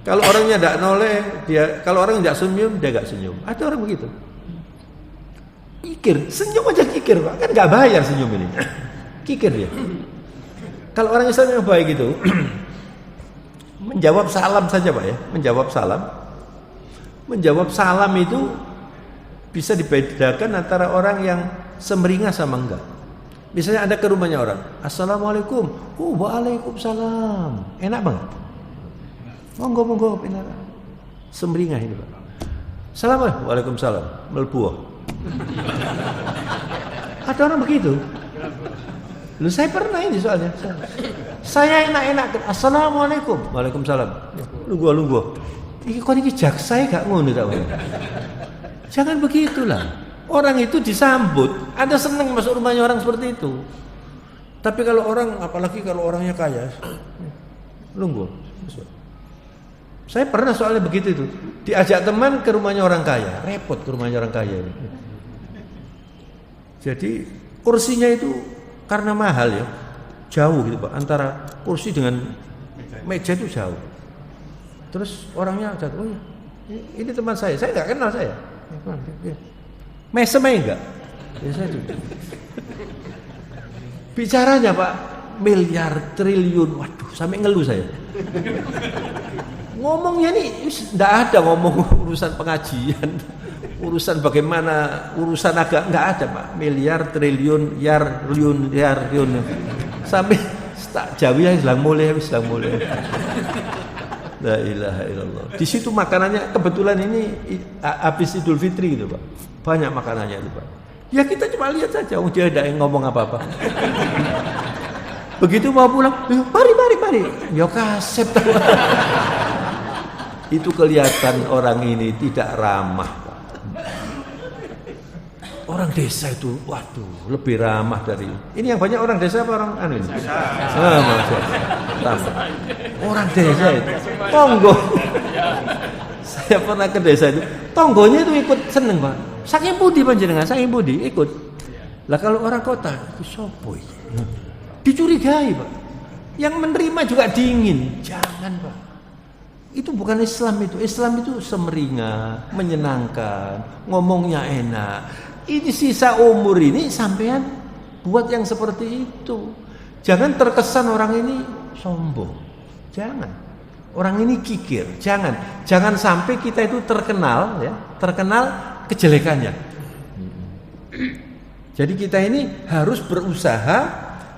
Kalau orangnya enggak noleh, kalau orang enggak senyum, dia enggak senyum. Ada orang begitu. Kikir, senyum aja kikir, Pak. Kan enggak bayar senyum ini. Kikir dia. Kalau orang Islam yang baik itu menjawab salam saja, Pak ya. Menjawab salam itu bisa dibedakan antara orang yang semeringah sama enggak. Misalnya Anda ke rumahnya orang, Assalamualaikum. Oh, waalaikumsalam. Enak banget. Monggo, enak. Semeringah ini, Pak. Assalamualaikum. Waalaikumsalam. Melbuah. Ada orang begitu. Loh, saya pernah ini soalnya. Saya enak-enak. Assalamualaikum. Waalaikumsalam. Lungguh. Iki kon iki jak saya gak ngono ta. Jangan begitulah. Orang itu disambut, Anda senang masuk rumahnya orang seperti itu. Tapi kalau orang, apalagi kalau orangnya kaya, nunggu. Saya pernah soalnya begitu itu, diajak teman ke rumahnya orang kaya, repot ke rumahnya orang kaya. Jadi kursinya itu karena mahal ya, jauh gitu Pak, antara kursi dengan meja itu jauh. Terus orangnya jatuh, oh ya, ini teman saya nggak kenal saya. Mesem enggak? Biasa itu. Bicaranya Pak, miliar, triliun, waduh, sampai ngeluh saya. Ngomongnya nih, nggak ada ngomong urusan pengajian, urusan bagaimana, urusan agak nggak ada Pak. Miliar, triliun, yar-liun, sampai tak Jawi yang mulai. La ilaha illallah. Di situ makanannya kebetulan ini habis Idul Fitri gitu Pak. Banyak makanannya itu Pak. Ya kita cuma lihat saja, dia tidak ngomong apa-apa. Begitu mau pulang, mari. Ya kasep. Itu kelihatan orang ini tidak ramah Pak. Orang desa itu, waduh, lebih ramah dari ini. Yang banyak orang desa apa orang anu ini? Orang desa itu, tonggo. Saya pernah ke desa itu, tonggonya itu ikut seneng Pak. Saking budi panjenengan, saking budi ikut. Lah kalau orang kota itu sopo iki? Dicurigai Pak. Yang menerima juga dingin. Jangan Pak. Itu bukan Islam itu. Islam itu semeringa, menyenangkan, ngomongnya enak. Ini sisa umur ini sampean buat yang seperti itu. Jangan terkesan orang ini sombong. Jangan. Orang ini kikir. Jangan sampai kita itu terkenal ya, terkenal kejelekannya. Jadi kita ini harus berusaha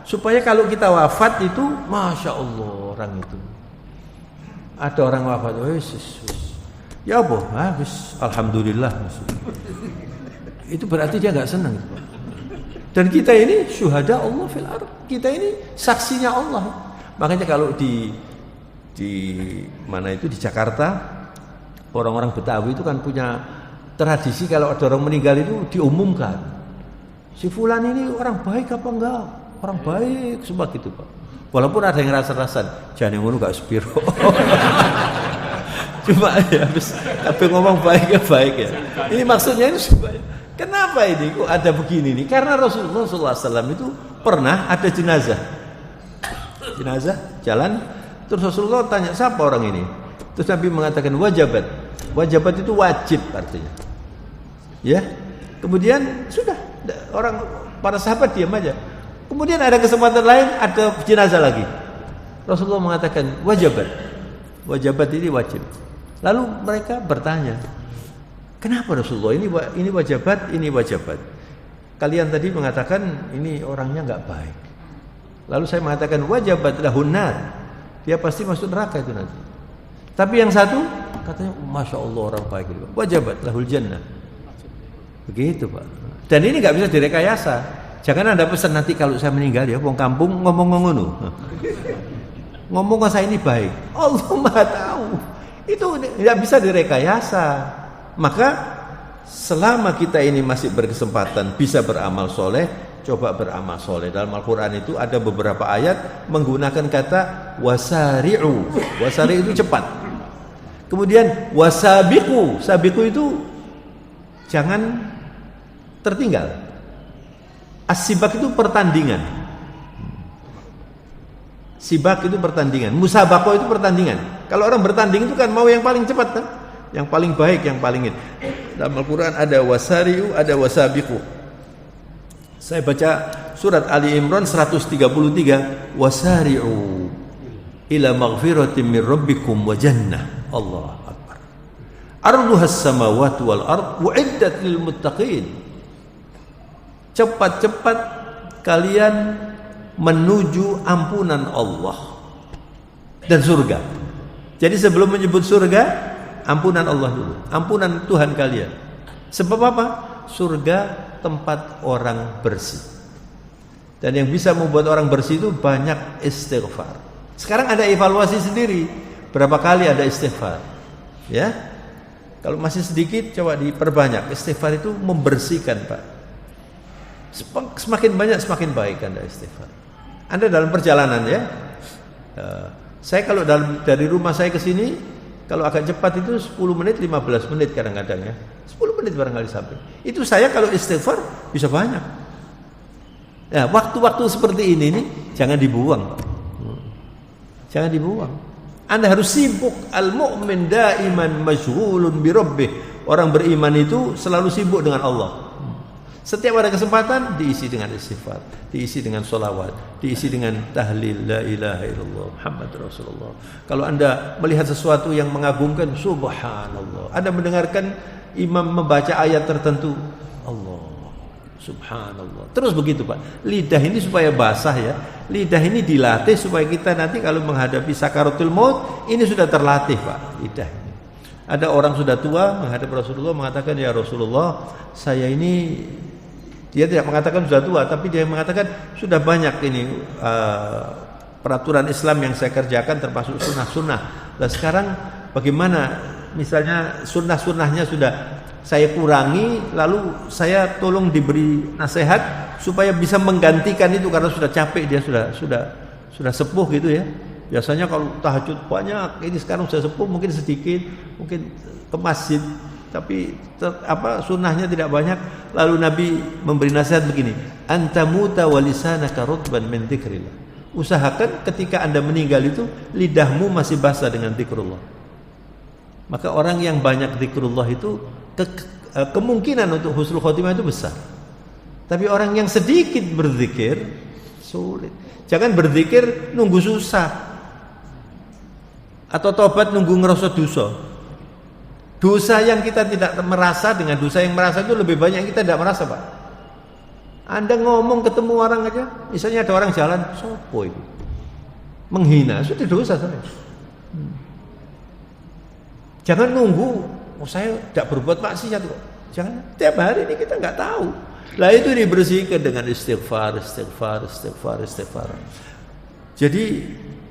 supaya kalau kita wafat itu, masya Allah orang itu. Ada orang wafat, ya apa? Alhamdulillah. Itu berarti dia nggak senang. Dan kita ini syuhada Allah fil ardh. Kita ini saksinya Allah. Makanya kalau di mana itu di Jakarta, orang-orang Betawi itu kan punya tradisi kalau ada orang meninggal itu diumumkan. Si fulan ini orang baik apa enggak? Orang baik semua gitu Pak. Walaupun ada yang rasa-rasan, jangan ngono gak sepiro. Cuma ya habis ngomong baik ya. Ini maksudnya itu supaya kenapa ini kok ada begini nih? Karena Rasulullah SAW itu pernah ada jenazah jalan, terus Rasulullah tanya siapa orang ini? Terus Nabi mengatakan wajabat itu wajib artinya. Ya, kemudian sudah para sahabat diam aja. Kemudian ada kesempatan lain, ada jenazah lagi. Rasulullah mengatakan wajabat ini wajib. Lalu mereka bertanya, kenapa Rasulullah ini wajabat? Kalian tadi mengatakan ini orangnya nggak baik. Lalu saya mengatakan wajabat lahun nar, dia pasti masuk neraka itu nanti. Tapi yang satu katanya masya Allah orang baik itu, wajabat lahul jannah. Begitu Pak. Dan ini nggak bisa direkayasa. Jangan Anda pesan nanti kalau saya meninggal ya, wong kampung ngomong ngono. Ngomong saya ini baik. Allah Maha tahu. Itu tidak bisa direkayasa. Maka selama kita ini masih berkesempatan bisa beramal soleh, coba beramal soleh. Dalam Al-Quran itu ada beberapa ayat menggunakan kata wasari'u. Wasari'u itu cepat. Kemudian wasabiqu. Sabiqu itu jangan tertinggal. As-sibak itu pertandingan. Sibak itu pertandingan. Musabaqah itu pertandingan. Kalau orang bertanding itu kan mau yang paling cepat kan? Yang paling baik, yang paling ini. Dalam Al-Quran ada wasari'u, ada wasabiqu. Saya baca surat Ali Imran 133, wasari'u ila maghfiratin min rabbikum wa jannah. Allah akbar. Arduhas samawati wal ard uiddat lil muttaqin. Cepat-cepat kalian menuju ampunan Allah dan surga. Jadi sebelum menyebut surga, ampunan Allah dulu. Ampunan Tuhan kalian. Sebab apa? Surga tempat orang bersih. Dan yang bisa membuat orang bersih itu banyak istighfar. Sekarang ada evaluasi sendiri. Berapa kali ada istighfar? Ya. Kalau masih sedikit, coba diperbanyak. Istighfar itu membersihkan, Pak. Semakin banyak semakin baik Anda istighfar. Anda dalam perjalanan ya. Saya kalau dari rumah saya ke sini, kalau agak cepat itu 10 menit, 15 menit kadang-kadang ya. 10 menit barangkali sampai. Itu saya kalau istighfar bisa banyak. Ya, waktu-waktu seperti ini nih jangan dibuang, Pak. Jangan dibuang. Anda harus sibuk. Al-mu'min daiman masyghulun bi rabbih. Orang beriman itu selalu sibuk dengan Allah. Setiap ada kesempatan diisi dengan istighfar, diisi dengan sholawat, diisi dengan tahlil la ilaha illallah Muhammad Rasulullah. Kalau Anda melihat sesuatu yang mengagumkan, subhanallah. Anda mendengarkan imam membaca ayat tertentu, Allah, subhanallah. Terus begitu, Pak. Lidah ini supaya basah ya. Lidah ini dilatih supaya kita nanti kalau menghadapi sakaratul maut ini sudah terlatih, Pak, lidah ini. Ada orang sudah tua menghadap Rasulullah mengatakan, ya Rasulullah, saya ini, dia tidak mengatakan sudah tua, tapi dia mengatakan sudah banyak ini peraturan Islam yang saya kerjakan termasuk sunnah-sunnah. Nah sekarang bagaimana misalnya sunnah-sunnahnya sudah saya kurangi, lalu saya tolong diberi nasihat supaya bisa menggantikan itu karena sudah capek, dia sudah sepuh gitu ya. Biasanya kalau tahajud banyak, ini sekarang sudah sepuh mungkin sedikit, mungkin ke masjid, tapi sunnahnya tidak banyak. Lalu Nabi memberi nasihat begini, antamuta walisanaka rutban min dzikrillah. Usahakan ketika Anda meninggal itu lidahmu masih basah dengan zikrullah. Maka orang yang banyak zikrullah itu kemungkinan untuk husnul khotimah itu besar. Tapi orang yang sedikit berzikir sulit. Jangan berzikir nunggu susah atau tobat nunggu ngerasa dosa. Dosa yang kita tidak merasa dengan dosa yang merasa itu lebih banyak yang kita tidak merasa, Pak. Anda ngomong ketemu orang aja, misalnya ada orang jalan, sopo itu menghina, sudah dosa saya. Jangan nunggu, saya tidak berbuat maksiat kok. Jangan, tiap hari ini kita nggak tahu. Lah itu dibersihkan dengan istighfar. Jadi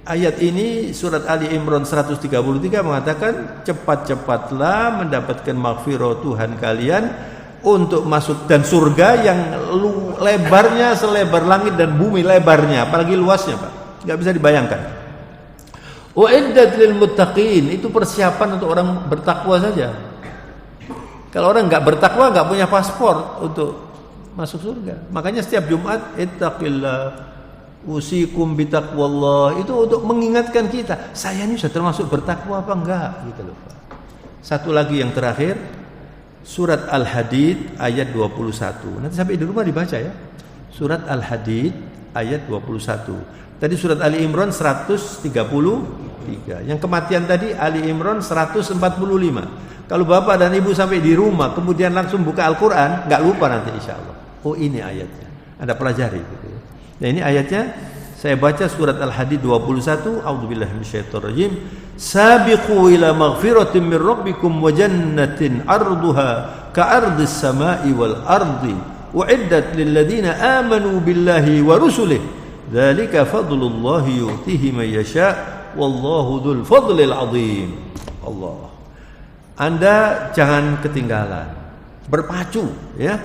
ayat ini surat Ali Imran 133 mengatakan, cepat-cepatlah mendapatkan maghfirah Tuhan kalian untuk masuk dan surga yang lebarnya selebar langit dan bumi, lebarnya, apalagi luasnya, Pak. Enggak bisa dibayangkan. Uiddat lil muttaqin, itu persiapan untuk orang bertakwa saja. Kalau orang enggak bertakwa, enggak punya paspor untuk masuk surga. Makanya setiap Jumat, ittaqillah usikum bitaqwallah, itu untuk mengingatkan kita, saya ini sudah termasuk bertakwa apa enggak gitu loh, Pak. Satu lagi yang terakhir, surat Al-Hadid ayat 21. Nanti sampai di rumah dibaca ya. Surat Al-Hadid ayat 21. Tadi surat Ali Imran 133. Yang kematian tadi Ali Imran 145. Kalau bapak dan ibu sampai di rumah kemudian langsung buka Al-Quran, enggak lupa nanti insyaallah. Oh ini ayatnya. Anda pelajari gitu ya. Nah ini ayatnya, saya baca surat Al-Hadid 21. A'udzubillahi minasyaitonirrajim. Sabiqu ila maghfiratin min rabbikum wa jannatin 'arduha ka'ardis sama'i wal ardi u'iddat lil ladzina amanu billahi wa rusulihi. Dzalika fadlullahi yu'tihi man yasha' wallahu dzul fadlil 'adzim. Allah. Anda jangan ketinggalan. Berpacu ya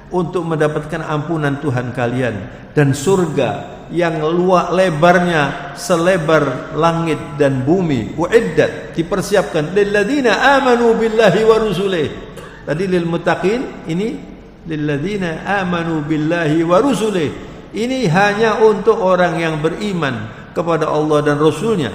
untuk mendapatkan ampunan Tuhan kalian dan surga yang lebarnya selebar langit dan bumi. Uiddat, dipersiapkan lil ladzina amanu billahi wa rusulihi. Tadi lil muttaqin, ini lil ladzina amanu billahi wa rusulihi. Ini hanya untuk orang yang beriman kepada Allah dan Rasulnya.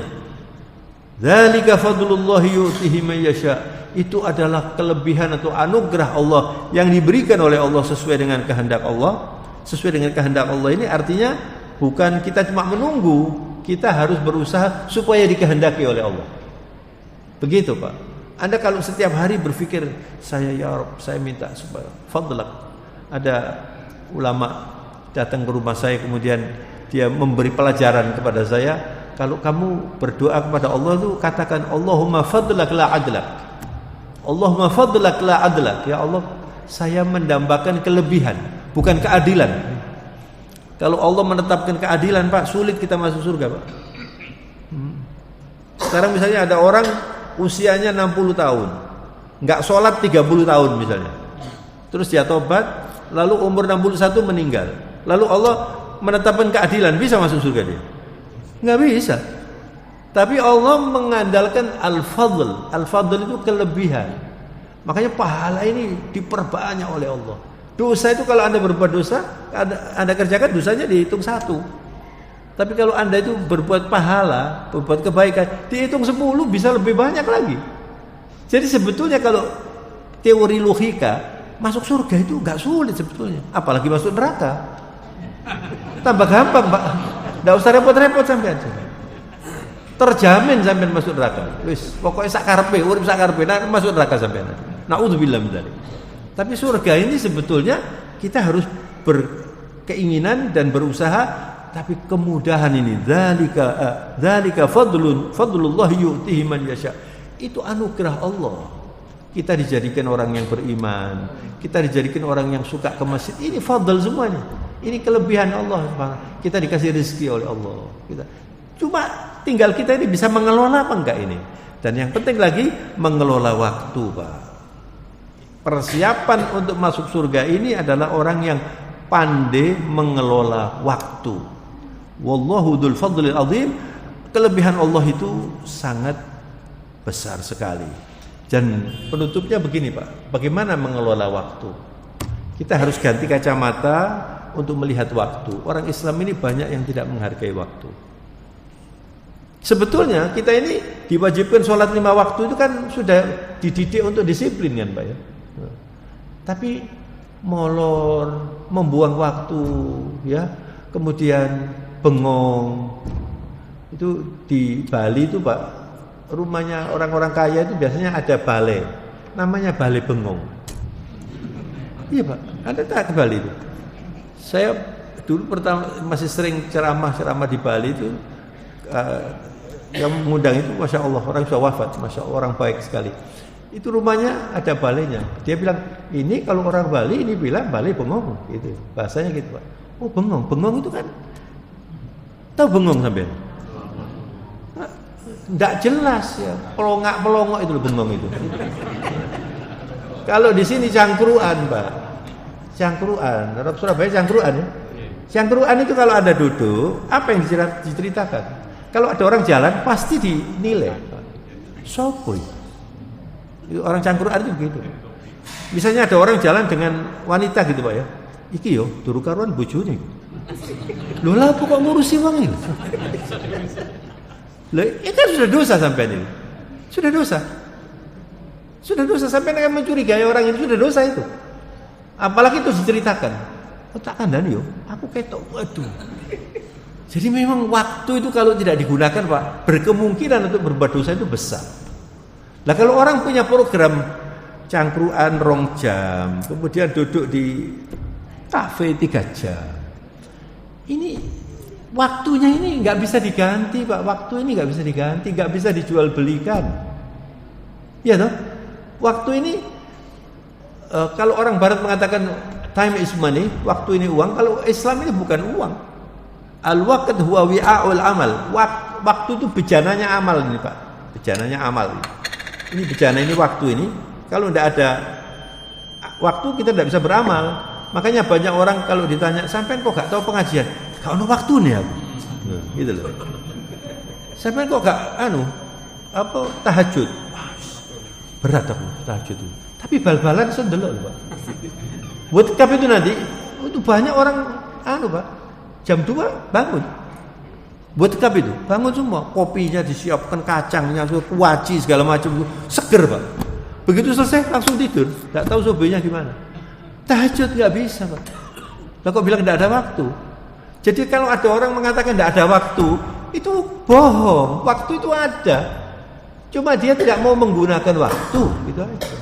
Dzalika fadlullahi yu'tihi man yasha'. Itu adalah kelebihan atau anugerah Allah yang diberikan oleh Allah sesuai dengan kehendak Allah. Sesuai dengan kehendak Allah ini artinya bukan kita cuma menunggu, kita harus berusaha supaya dikehendaki oleh Allah. Begitu, Pak. Anda kalau setiap hari berpikir, saya ya Rabb, saya minta supaya fadlak. Ada ulama datang ke rumah saya kemudian dia memberi pelajaran kepada saya, kalau kamu berdoa kepada Allah itu katakan Allahumma fadlak la adlak. Allahumma fadlak la adlak. Ya Allah, saya mendambakan kelebihan, bukan keadilan. Kalau Allah menetapkan keadilan, Pak, sulit kita masuk surga, Pak. Sekarang misalnya ada orang usianya 60 tahun. Enggak sholat 30 tahun misalnya. Terus dia tobat, lalu umur 61 meninggal. Lalu Allah menetapkan keadilan, bisa masuk surga dia? Enggak bisa. Tapi Allah mengandalkan al-fadl. Al-fadl itu kelebihan. Makanya pahala ini diperbanyak oleh Allah. Dosa itu kalau Anda berbuat dosa, Anda kerjakan dosanya dihitung 1. Tapi kalau Anda itu berbuat pahala, berbuat kebaikan, dihitung 10 bisa lebih banyak lagi. Jadi sebetulnya kalau teori logika, masuk surga itu enggak sulit sebetulnya. Apalagi masuk neraka. Tambah gampang, Pak. Enggak usah repot-repot sampai aja. Terjamin sampai masuk neraka. Wis, pokoknya sak karepe, urip sak karepe, masuk neraka sampai. Nauzubillah min dzalik. Tapi surga ini sebetulnya kita harus berkeinginan dan berusaha, tapi kemudahan ini dzalika fadlullah yu'tihi man yasha. Itu anugerah Allah. Kita dijadikan orang yang beriman, kita dijadikan orang yang suka ke masjid. Ini fadl semuanya. Ini kelebihan Allah. Kita dikasih rezeki oleh Allah. Cuma tinggal kita ini bisa mengelola apa enggak ini. Dan yang penting lagi mengelola waktu, Pak. Persiapan untuk masuk surga ini adalah orang yang pandai mengelola waktu. Wallahu dzul fadlil azim. Kelebihan Allah itu sangat besar sekali. Dan penutupnya begini, Pak. Bagaimana mengelola waktu? Kita harus ganti kacamata untuk melihat waktu. Orang Islam ini banyak yang tidak menghargai waktu. Sebetulnya kita ini diwajibkan sholat 5 waktu itu kan sudah dididik untuk disiplin kan, Pak ya. Tapi molor, membuang waktu, ya, kemudian bengong. Itu di Bali itu, Pak, rumahnya orang-orang kaya itu biasanya ada balai, namanya balai bengong. Iya, Pak, ada tak ke Bali itu? Saya dulu pertama masih sering ceramah di Bali itu, yang mengundang itu Masya Allah, orang sudah wafat, Masya Allah, orang baik sekali. Itu rumahnya ada balainya. Dia bilang, ini kalau orang Bali ini bilang balai bengong, gitu. Bahasanya gitu, Pak. Oh, bengong itu kan, tahu bengong sampean? Nggak jelas ya, pelongak itu bengong itu. Kalau di sini cangkruan, Pak. Cangkruan, orang Surabaya cangkruan ya. Cangkruan itu kalau Anda duduk, apa yang diceritakan? Kalau ada orang jalan pasti dinilai. Sopo itu orang cangkruan itu begitu. Misalnya ada orang jalan dengan wanita gitu, Pak ya. Iki yo turu karuan bojone. Lho lah kok ngurusi wong iki. Lah itu kan sudah dosa sampai ini. Sudah dosa. Sudah dosa sampai dengan mencurigai orang itu, sudah dosa itu. Apalagi itu diceritakan. Oh tak kandani yo, aku ketok, waduh. Jadi memang waktu itu kalau tidak digunakan, Pak, berkemungkinan untuk berbuat dosa itu besar. Lah kalau orang punya program cangkruan 2 jam, kemudian duduk di kafe 3 jam. Ini waktunya ini nggak bisa diganti, Pak. Waktu ini nggak bisa diganti, nggak bisa dijual belikan. Iya toh? Waktu ini kalau orang Barat mengatakan time is money, waktu ini uang. Kalau Islam ini bukan uang. Al-waqt huwa wi'a'ul amal. Waktu itu bejananya amal ini, Pak. Bejananya amal. Ini bejana ini waktu ini. Kalau tidak ada waktu kita tidak bisa beramal. Makanya banyak orang kalau ditanya, sampean kok gak tahu pengajian? Gak ada waktu nih aku. Nah, gitu loh. Sampean kok gak tahajud? Berat aku tahajud itu. Tapi bal-balan sendelok loh, Pak. Buat kap itu nanti itu banyak orang Pak. Jam 2 bangun. Buat kap itu, bangun semua. Kopinya disiapkan, kacangnya, kuaci segala macam, seger, Pak. Begitu selesai langsung tidur. Enggak tahu sobenya gimana. Tahajud enggak bisa, Pak. Lah kok bilang enggak ada waktu? Jadi kalau ada orang mengatakan enggak ada waktu, itu bohong. Waktu itu ada. Cuma dia tidak mau menggunakan waktu, gitu aja.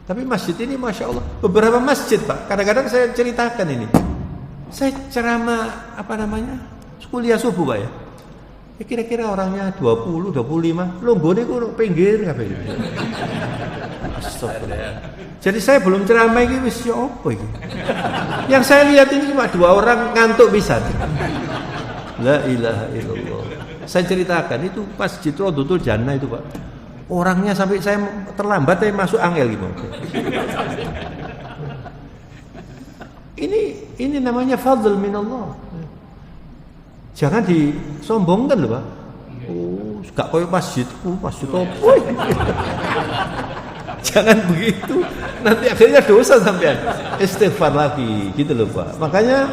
Tapi masjid ini Masya Allah, beberapa masjid, Pak, kadang-kadang saya ceritakan ini. Saya ceramah kuliah subuh, Pak ya. Kira-kira orangnya 20, 25, longgone ku pinggir kabeh. Astagfirullah. Jadi saya belum ceramah iki wis ya apa iki. Yang saya lihat ini cuma 2 orang ngantuk pisan. La ilaha illallah. Saya ceritakan itu Masjid Rodotul Jannah itu, Pak. Orangnya sampai saya terlambat saya masuk angel gitu. Ini namanya fadl minallah. Jangan disombongkan loh, Pak. Oh, gak koyo masjid opo. Jangan begitu. Nanti akhirnya dosa sampean. Istighfar lagi gitu loh, Pak. Makanya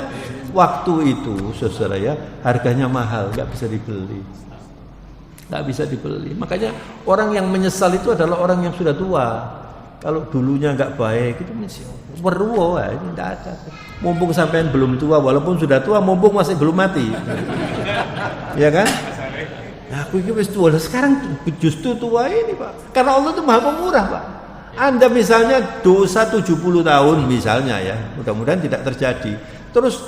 waktu itu saudara ya, harganya mahal, gak bisa dibeli. Gak bisa dibeli. Makanya orang yang menyesal itu adalah orang yang sudah tua. Kalau dulunya gak baik itu perlu ini tidak ada. Mumpung sampean belum tua, walaupun sudah tua, mumpung masih belum mati. Ya kan? Nah, aku ini wis tua. Sekarang justru tua ini, Pak. Karena Allah itu Maha Pemurah, Pak. Anda misalnya dosa 70 tahun misalnya ya, mudah-mudahan tidak terjadi. Terus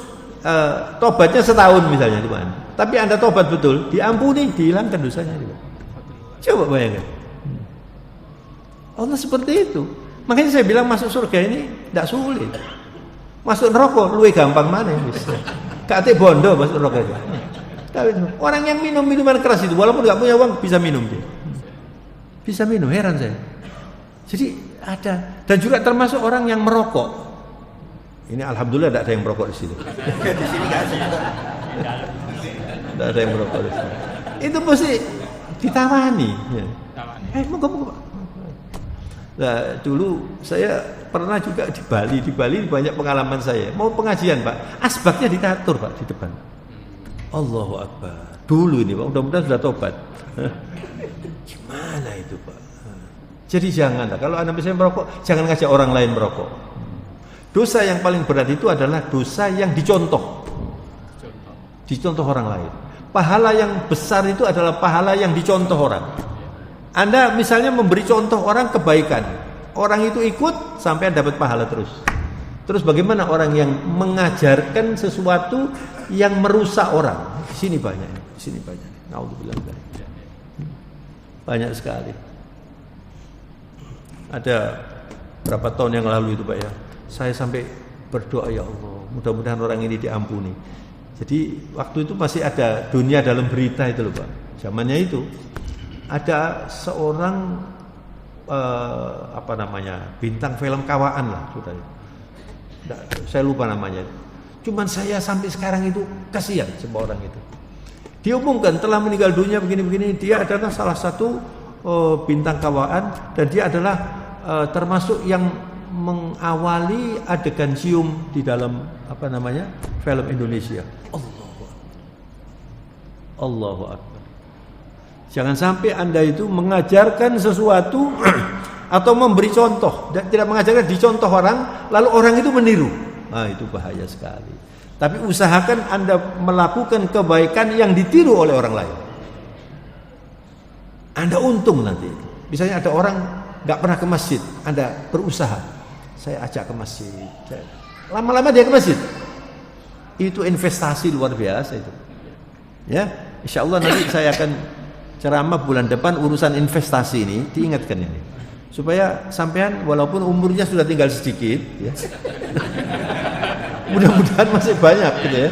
tobatnya setahun misalnya, Pak. Tapi Anda tobat betul, diampuni, dihilangkan dosanya, Pak. Coba bayangkan. Allah seperti itu. Makanya saya bilang masuk surga ini tidak sulit. Masuk neraka luwih gampang mana bisa. Kate bondo masuk neraka itu. Orang yang minum minuman keras itu walaupun nggak punya uang bisa minum dia. Bisa minum, heran saya. Jadi ada dan juga termasuk orang yang merokok. Ini alhamdulillah tidak ada yang merokok di sini. Di sini nggak ada. Tidak ada yang merokok di sini. Itu pasti ditawani. Ya. Moga-moga. Nah, dulu saya pernah juga di Bali banyak pengalaman saya. Mau pengajian, Pak, asbaknya ditatur, Pak, di depan. Allahu Akbar. Dulu ini, Pak, mudah-mudahan sudah tobat. Gimana itu, Pak? Jadi janganlah, kalau Anda bisa merokok, jangan ngajak orang lain merokok. Dosa yang paling berat itu adalah dosa yang dicontoh. Dicontoh orang lain. Pahala yang besar itu adalah pahala yang dicontoh orang. Anda misalnya memberi contoh orang kebaikan, orang itu ikut sampai dapat pahala terus. Terus bagaimana orang yang mengajarkan sesuatu yang merusak orang? Di sini banyak. Naudzubillah. Banyak sekali. Ada berapa tahun yang lalu itu, Pak ya, saya sampai berdoa, ya Allah, mudah-mudahan orang ini diampuni. Jadi waktu itu masih ada Dunia Dalam Berita itu loh, Pak. Zamannya itu ada seorang bintang film kawaan lah, sudah. Saya lupa namanya. Cuman saya sampai sekarang itu kasihan sama orang itu. Diumumkan telah meninggal dunia begini-begini. Dia adalah salah satu bintang kawaan dan dia adalah termasuk yang mengawali adegan cium di dalam film Indonesia. Allahu Akbar. Jangan sampai Anda itu mengajarkan sesuatu atau memberi contoh, tidak mengajarkan, dicontoh orang, lalu orang itu meniru. Nah, itu bahaya sekali. Tapi usahakan Anda melakukan kebaikan yang ditiru oleh orang lain. Anda untung nanti. Misalnya ada orang nggak pernah ke masjid, Anda berusaha, saya ajak ke masjid. Lama-lama dia ke masjid. Itu investasi luar biasa itu. Ya, insya Allah nanti saya akan ceramah bulan depan urusan investasi ini, diingatkan ini. Supaya sampean walaupun umurnya sudah tinggal sedikit ya. Mudah-mudahan masih banyak gitu ya.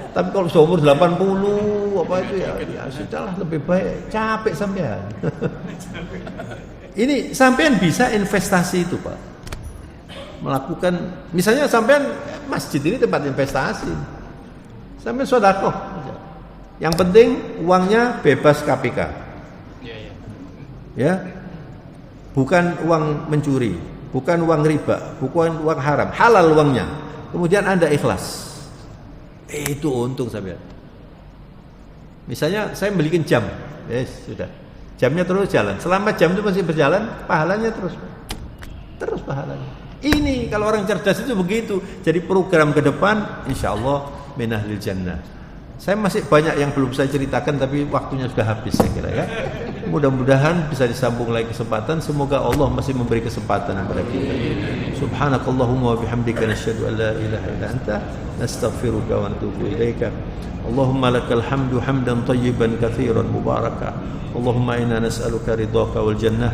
Tapi kalau seumur 80 apa itu ya sudahlah, lebih baik capek sampean. Ini sampean bisa investasi itu, Pak. Melakukan misalnya sampean masjid ini tempat investasi. Sampean sedekah. Yang penting uangnya bebas KPK. Ya. Bukan uang mencuri, bukan uang riba, bukan uang haram, halal uangnya. Kemudian Anda ikhlas. Itu untung sampean. Misalnya saya beliin jam, sudah. Jamnya terus jalan. Selama jam itu masih berjalan, pahalanya terus pahalanya. Ini kalau orang cerdas itu begitu. Jadi program ke depan insyaallah min ahlil jannah. Saya masih banyak yang belum saya ceritakan tapi waktunya sudah habis saya kira ya. Mudah-mudahan bisa disambung lagi kesempatan. Semoga Allah masih memberi kesempatan kepada kita. Subhanakallahumma wa bihamdika nasyhadu an la ilaha illa anta nastaghfiruka wa natubu ilaika. Allahumma lakal hamdu hamdan tayyiban katsiran mubaraka. Allahumma inna nas'aluka ridhaka wal jannah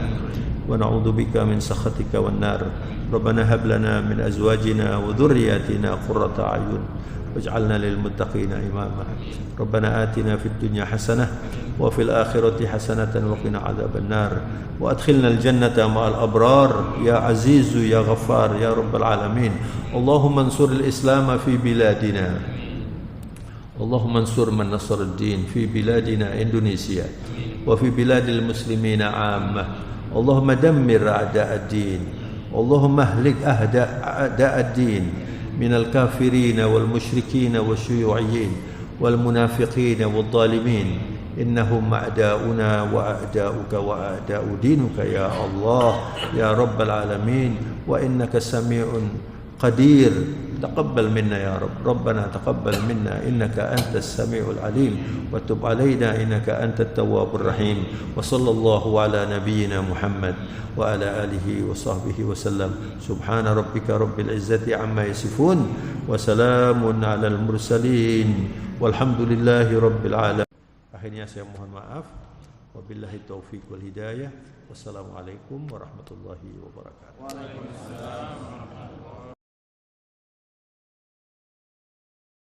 wa na'udzubika min sakhatika wan nar. Rabbana hab lana min azwajina wa dhurriyyatina qurrata a'yun waj'alna lil muttaqina imama. Rabbana atina fid dunya hasanah وفي الآخرة حسنة وقنا عذاب النار وأدخلنا الجنة مع الأبرار يا عزيز يا غفار يا رب العالمين. اللهم انصر الإسلام في بلادنا، اللهم انصر من نصر الدين في بلادنا إندونيسيا وفي بلاد المسلمين عامة. اللهم دمر أعداء الدين، اللهم اهلك أعداء الدين من الكافرين والمشركين والشيوعيين والمنافقين والظالمين، إنهم أعداؤنا وأعداؤك وأعداء دينك يا الله يا رب العالمين. وإنك سميع قدير، تقبل منا يا رب. ربنا تقبل منا إنك أنت السميع العليم وتب علينا إنك أنت التواب الرحيم. وصلى الله على نبينا محمد وعلى آله وصحبه وسلم. سبحان ربك رب العزة عما يصفون وسلام على المرسلين والحمد لله رب العالمين. Akhirnya saya mohon maaf. Wabillahi taufiq wal hidayah. Wassalamualaikum warahmatullahi wabarakatuh. Waalaikumsalam.